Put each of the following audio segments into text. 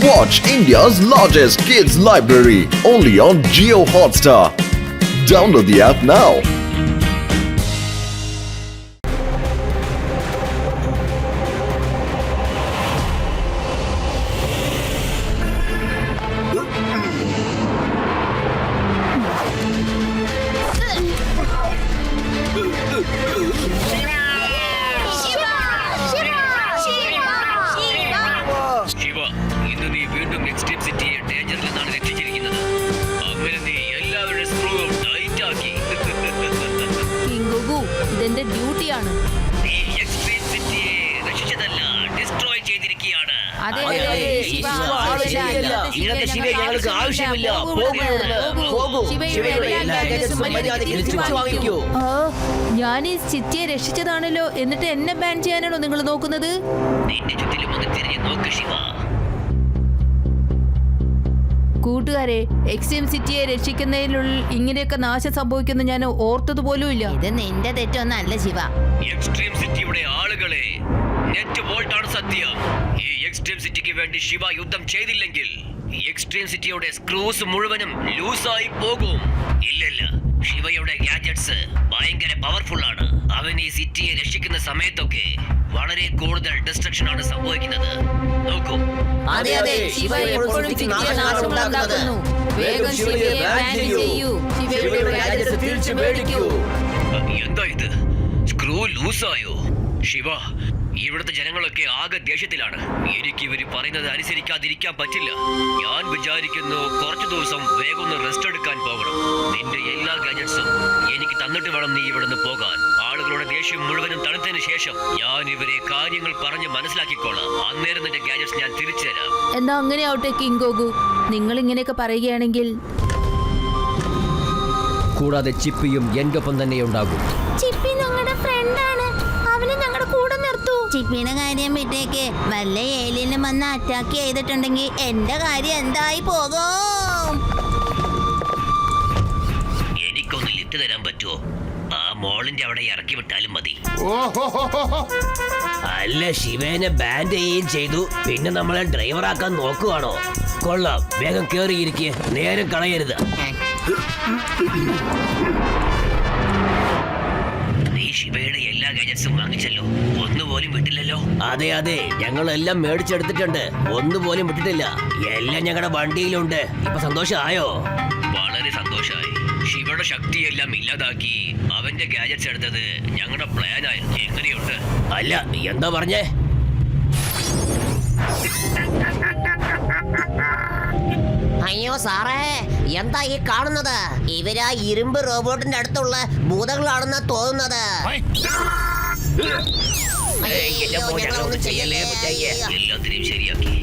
Watch India's largest kids library only on Jio Hotstar. Download the app now. Shiva, ഇന്ന് നീ വീണ്ടും extreme സിറ്റിയെ ഡേഞ്ചറിൽ നിന്നാണ് രക്ഷിച്ചിരിക്കുന്നത്. അങ്ങനെ നീ എല്ലാവരുടെ സ്ക്രൂവും ടൈറ്റ് ആക്കി. ഇതെന്റെ ഡ്യൂട്ടിയാണ്. നീ എക്സ്ട്രീം സിറ്റിയെ രക്ഷിച്ചതല്ല, ഡിസ്ട്രോയ് ചെയ്തിരിക്കുകയാണ്. ഇങ്ങനത്തെ ശിവയെ ഞങ്ങൾക്ക് ആവശ്യമില്ല. ഞാൻ ഈ സിറ്റിയെ രക്ഷിച്ചതാണല്ലോ, എന്നിട്ട് എന്നെ ബാൻ ചെയ്യാനാണോ നിങ്ങൾ നോക്കുന്നത്? നിന്റെ ചുറ്റിലും ഒന്ന് തിരിഞ്ഞ് നോക്ക് ശിവ. കൂട്ടുകാരെ, എക്സ്ട്രീം സിറ്റിയെ രക്ഷിക്കുന്നതിനുള്ളിൽ ഇങ്ങനെയൊക്കെ നാശം സംഭവിക്കുന്ന ഞാൻ ഓർത്തത് പോലും ഇല്ല. ഇത് നിന്റെ തെറ്റൊന്നല്ല ശിവ. എക്സ്ട്രീം സിറ്റിയുടെ ആളുകളെ, നെറ്റ് വോൾട്ട് ആണ് സത്യം. ഈ എക്സ്ട്രീം സിറ്റിക്ക് വേണ്ടി ശിവ യുദ്ധം ചെയ്തില്ലെങ്കിൽ ഈ എക്സ്ട്രീം സിറ്റിയുടെ സ്ക്രൂസ് മുഴുവനും ലൂസായി പോകും. ഇല്ലല്ല, ശിവയുടെ ഗാഡ്ജറ്റ്സ് ഭയങ്കര പവർഫുൾ ആണ്. അവൻ ഈ സിറ്റിയെ രക്ഷിക്കുന്ന സമയത്തൊക്കെ വളരെ കൂടുതൽ ഡിസ്ട്രക്ഷൻ ആണ് സംഭവിക്കുന്നത്. നോക്കൂ. അതെ അതെ, ശിവ എപ്പോഴും സിറ്റിയെ നാശമുണ്ടാക്കുന്നു. വേഗം ശിവയെ ബാൻ ചെയ്യൂ. ശിവയുടെ ഗാഡ്ജറ്റ്സ് തിരിച്ചു മേടിക്കൂ. എന്താ ഇത്? സ്ക്രൂ ലൂസായോ? ശിവ, ഇവിടുത്തെ ജനങ്ങളൊക്കെ ആകെ ദേഷ്യത്തിലാണ്. എനിക്ക് ഇവര് പറയുന്നത് അനുസരിക്കാതിരിക്കാൻ പറ്റില്ല. ഞാൻ വിചാരിക്കുന്നു കുറച്ചു ദിവസം വേഗം ഒന്ന് റെസ്റ്റ് എടുക്കാൻ പോകണം. നിന്റെ എല്ലാ ഗാഡ്ജറ്റ്സും എനിക്ക് തന്നിട്ട് വേണം നീ ഇവിടുന്ന് പോകാൻ. ആളുകളുടെ ദേഷ്യം മുഴുവനും തണുത്തതിന് ശേഷം ഞാൻ ഇവരെ കാര്യങ്ങൾ പറഞ്ഞ് മനസ്സിലാക്കിക്കോളാം. അന്നേരം നിന്റെ ഗാഡ്ജറ്റ്സ് ഞാൻ തിരിച്ചു തരാം. എന്നാ അങ്ങനെ ആവട്ടെ കിങ്കോഗു, നിങ്ങൾ ഇങ്ങനെയൊക്കെ പറയുകയാണെങ്കിൽ. കൂടാതെ ചിപ്പിയും എന്റെ ഒപ്പം തന്നെ ഉണ്ടാകും. ചിപ്പി ഞങ്ങളുടെ ഫ്രണ്ടാണ്, അവനെ ഞങ്ങളുടെ കൂടെ നിർത്തൂ. ചിപ്പിയുടെ കാര്യം വിട്ടേക്ക്. വല്ല ഏലിയനും വന്ന് അറ്റാക്ക് ചെയ്തിട്ടുണ്ടെങ്കിൽ എന്റെ കാര്യം എന്തായി പോകും? എനിക്കൊന്ന് ലിഫ്റ്റ് തരാൻ പറ്റുമോ? ആ മോളിന്റെ അവിടെ ഇറക്കി വിട്ടാലും മതി. അല്ല, ശിവേനെ ബാൻ ചെയ്യുകയും ചെയ്തു, പിന്നെ നമ്മളെ ഡ്രൈവറാക്കാൻ നോക്കുവാണോ? കൊള്ളാം, വേഗം കേറിയിരിക്കുക, നേരം കളയരുത്. നീ ശിവയുടെ എല്ലാ ഗാഡ്ജറ്റ്സും വാങ്ങിച്ചല്ലോ, ഒന്നുപോലും വിട്ടില്ലല്ലോ. അതെ അതെ, ഞങ്ങളെല്ലാം മേടിച്ചെടുത്തിട്ടുണ്ട്, ഒന്നുപോലും വിട്ടിട്ടില്ല. എല്ലാം ഞങ്ങളുടെ വണ്ടിയിലുണ്ട്. ഇപ്പൊ സന്തോഷമായോ? വളരെ സന്തോഷമായി. ശിവയുടെ ശക്തിയെല്ലാം ഇല്ലാതാക്കി അവന്റെ ഗാഡ്ജറ്റ്സ് എടുത്തത് ഞങ്ങളുടെ പ്ലാൻ ആയിരുന്നു. എങ്ങനെയുണ്ട്? അല്ല, എന്താ പറഞ്ഞേ? അയ്യോ സാറേ, എന്താ ഈ കാണുന്നത്? ഇവരാ ഇരുമ്പ് റോബോട്ടിന്റെ അടുത്തുള്ള ഭൂതങ്ങളാണെന്നാ തോന്നുന്നത്. എല്ലാത്തിനെയും ശരിയാക്കി.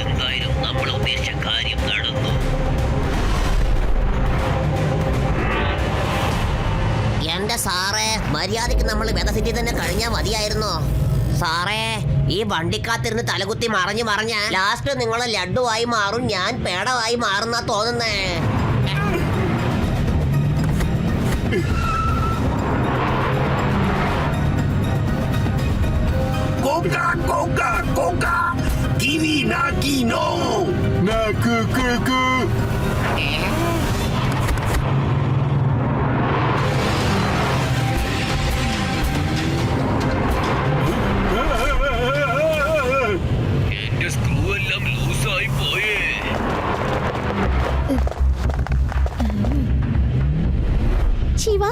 എന്തായാലും നമ്മൾ ഉദ്ദേശിച്ച കാര്യം നടന്നു. എന്റെ സാറേ, മര്യാദക്ക് നമ്മൾ വെതസിറ്റി തന്നെ കഴിഞ്ഞാൽ മതിയായിരുന്നു. സാറേ, ഈ വണ്ടിക്കാത്തിരുന്ന് തലകുത്തി മറിഞ്ഞ് ലാസ്റ്റ് നിങ്ങൾ ലഡുവായി മാറും, ഞാൻ പേടവായി മാറുന്നാ തോന്നുന്നേ. Coca, Coca, Coca, Kiwi na Kino, na Kukuku. എന്റെ സ്ക്രൂ എല്ലാം ലൂസായി പോയേ. ശിവ,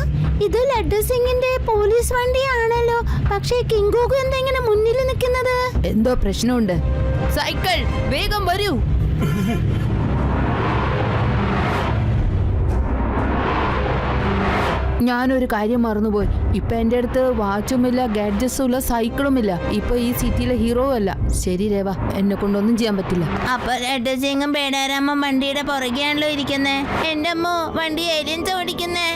ഇത് ലഡ്ഡു സിംഗിന്റെ പോലീസ് വണ്ടിയാണല്ലോ. പക്ഷേ കിങ്കോഗു എന്താ ഇങ്ങനെ മുന്നിൽ നിൽക്കുന്നത്? എന്തോ പ്രശ്നമുണ്ട്. സൈക്കിൾ, വേഗം വരൂ. ഞാനൊരു കാര്യം മറന്നുപോയി. ഇപ്പൊ എന്റെ അടുത്ത് വാച്ചുമില്ല, ഗാഡ്ജറ്റ്സും ഇല്ല, സൈക്കിളുമില്ല. ഇപ്പൊ ഈ സിറ്റിയിലെ ഹീറോ അല്ല. ശരി രേവ, എന്നെ കൊണ്ടൊന്നും ചെയ്യാൻ പറ്റില്ല. അപ്പൊ ലഡ്ഡു സിംഗും പേടാരാമ്മ വണ്ടിയുടെ പുറകെയാണല്ലോ ഇരിക്കുന്നേ. എന്റെ അമ്മ വണ്ടി ഏലിയൻസ് ഓടിക്കുന്നേ.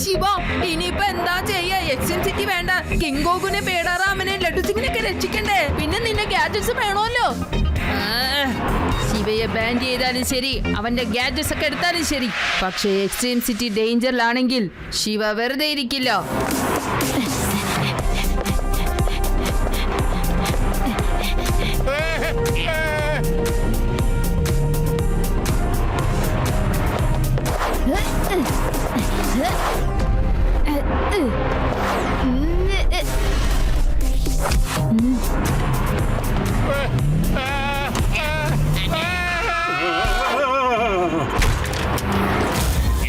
ശിവ, ഇനിയിപ്പോ എന്താ ചെയ്യാ? എക്സ്ട്രീം സിറ്റി വേണ്ട, കിങ്കോഗുനെ പേടാറാമനെ ലഡ്ഡു സിംഗിനൊക്കെ രക്ഷിക്കണ്ടേ? പിന്നെ നിന്റെ ഗാഡ്ജറ്റ്സ് വേണമല്ലോ. ശിവയെ ബാൻ ചെയ്താലും ശരി, അവന്റെ ഗാഡ്ജറ്റ്സ് ഒക്കെ എടുത്താലും ശരി, പക്ഷേ എക്സ്ട്രീം സിറ്റി ഡേഞ്ചറിലാണെങ്കിൽ ശിവ വെറുതെ ഇരിക്കില്ല.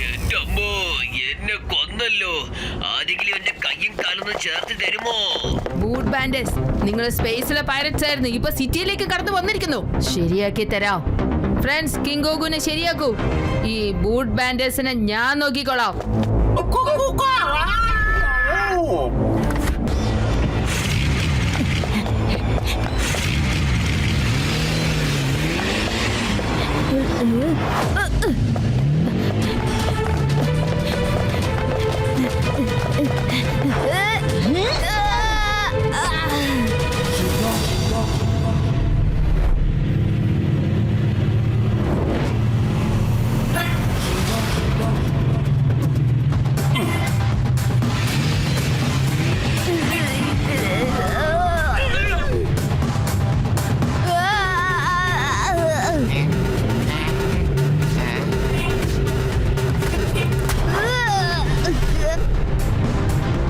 എന്റെ അമ്മോ, എന്നെ കൊന്നല്ലോ. ആരെങ്കിലും എന്റെ കയ്യും കാലൊന്നും ചേർത്ത് തരുമോ? ബൂട്ട് ബാൻഡേഴ്സ്, നിങ്ങൾ സ്പേസിലെ പൈററ്റ്സ് ആയിരുന്നു, ഇപ്പൊ സിറ്റിയിലേക്ക് കടന്നു വന്നിരിക്കുന്നു. ശരിയാക്കി തരാം ഫ്രണ്ട്സ്. കിങ് ഗോഗുനെ ശരിയാക്കൂ. ഈ ബൂട്ട് ബാൻഡേഴ്സിനെ ഞാൻ നോക്കിക്കോളാം.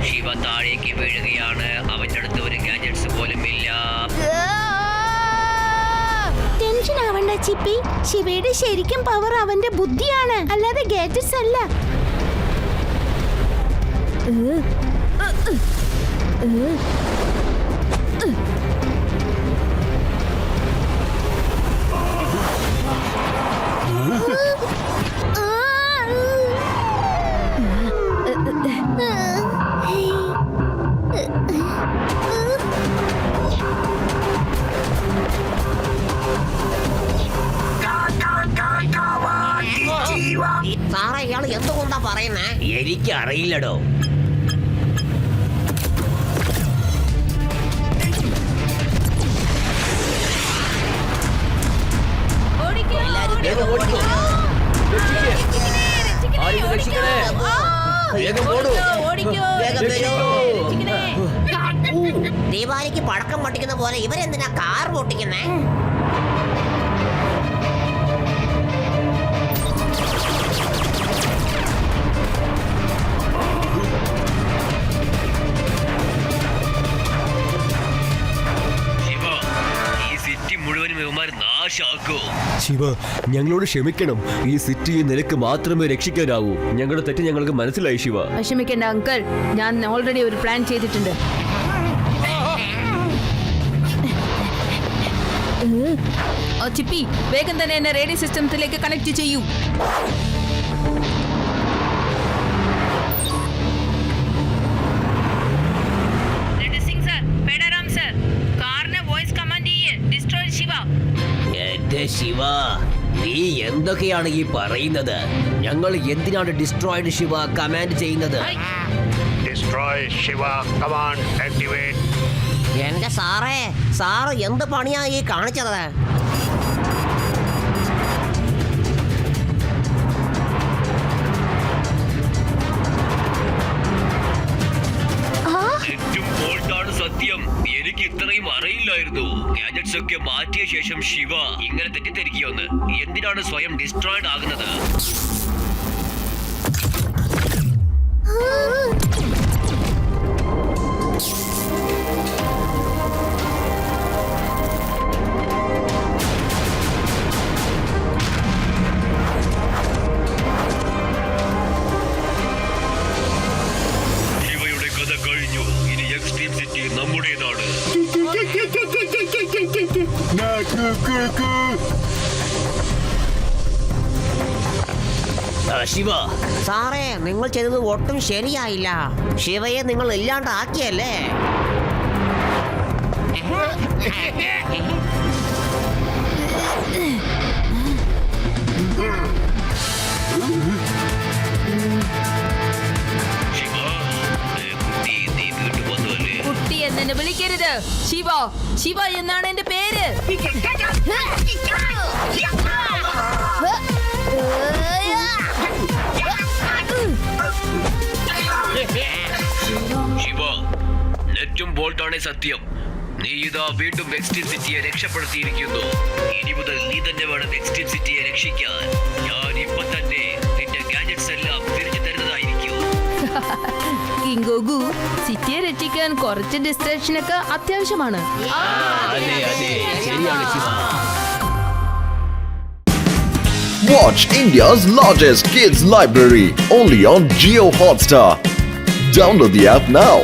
ശിവ താഴേക്ക് വീഴുകയാണ്. അവന്റെ അടുത്ത് ഒരു ഗാഡ്ജറ്റ്സ് പോലും ഇല്ല. ടെൻഷൻ ആവണ്ട ചിപ്പി. ശിവയുടെ ശരിക്കും പവർ അവന്റെ ബുദ്ധിയാണ്, അല്ലാതെ ഗാഡ്ജറ്റ്സ് അല്ല. സാറേ, ഇയാൾ എന്തുകൊണ്ടാ പറയുന്നേ? എനിക്കറിയില്ലടോ. ദീപാവലിക്ക് പടക്കം പൊട്ടിക്കുന്ന പോലെ ഇവരെന്തിനാ കാർ പൊട്ടിക്കുന്നേ? ശിവ, ഈ സിറ്റി മുഴുവനും ഇവന്മാർ നാശാക്കോ. ശിവ, ഞങ്ങളോട് ക്ഷമിക്കണം. ഈ സിറ്റിയെ നിനക്ക് മാത്രമേ രക്ഷിക്കാനാവൂ. ഞങ്ങളുടെ തെറ്റ് ഞങ്ങൾക്ക് മനസ്സിലായി ശിവ. വിഷമിക്കേണ്ട അങ്കിൾ, ഞാൻ ഓൾറെഡി ഒരു പ്ലാൻ ചെയ്തിട്ടുണ്ട്. ചിപ്പി, വേഗം തന്നെ എന്നെ റേഡിയോ സിസ്റ്റത്തിലേക്ക് കണക്ട് ചെയ്യൂ. എന്റെ ശിവ, നീ എന്തൊക്കെയാണ് ഈ പറയുന്നത്? ഞങ്ങൾ എന്തിനാണ് ഡിസ്ട്രോയിഡ് ശിവ കമാൻഡ് ചെയ്യുന്നത്? Destroy Shiva. Command activate. എന്റെ സാറ് എന്ത് പണിയാ ഈ കാണിച്ചത്? ഏറ്റവും ബോൾഡാണ് സത്യം. എനിക്ക് ഇത്രയും അറിയില്ലായിരുന്നു. ഗാഡ്ജറ്റ്സ് ഒക്കെ മാറ്റിയ ശേഷം ശിവ ഇങ്ങനെ തെറ്റിദ്ധരിക്കുമെന്ന്. എന്തിനാണ് സ്വയം ഡിസ്ട്രോയിഡ് ആകുന്നത്? ശിവയുടെ കഥ കഴിഞ്ഞു. ഇനി എക്സ്ട്രീം സിറ്റി നമ്മുടേതാണ്. ശിവ, സാറേ, നിങ്ങൾ ചെയ്തത് ഒട്ടും ശരിയായില്ല. ശിവയെ നിങ്ങൾ ഇല്ലാണ്ടാക്കിയല്ലേ? ശിവ, കുട്ടി, നീ വീട്ടിൽ വന്നല്ലേ? കുട്ടി എന്നെ വിളിക്കരുത്. ശിവ എന്നാണ് എന്റെ പേര്. ശിവ, നെറ്റും ബോൾട്ടാണ് സത്യം. നീ ഇതാ വീണ്ടും എക്സ്ട്രീം സിറ്റിയെ രക്ഷപ്പെടുത്തിയിരിക്കുന്നു. ഇനി മുതൽ നീ തന്നെ വേണം എക്സ്ട്രീം സിറ്റിയെ രക്ഷിക്കാൻ. ഞാൻ ഇപ്പൊ തന്നെ നിന്റെ ഗാഡ്ജറ്റ്സ് എല്ലാം തിരിച്ചു തരുന്നതായിരിക്കും. കിങ്കോഗു, സിറ്റിയെ രക്ഷിക്കാൻ കുറച്ച് ഡിസ്ട്രാക്ഷൻ ഒക്കെ അത്യാവശ്യമാണ്. അതെ അതെ ശരിയാണ് Shiva. Watch India's largest kids library only on Geo Hotstar. Download the app now.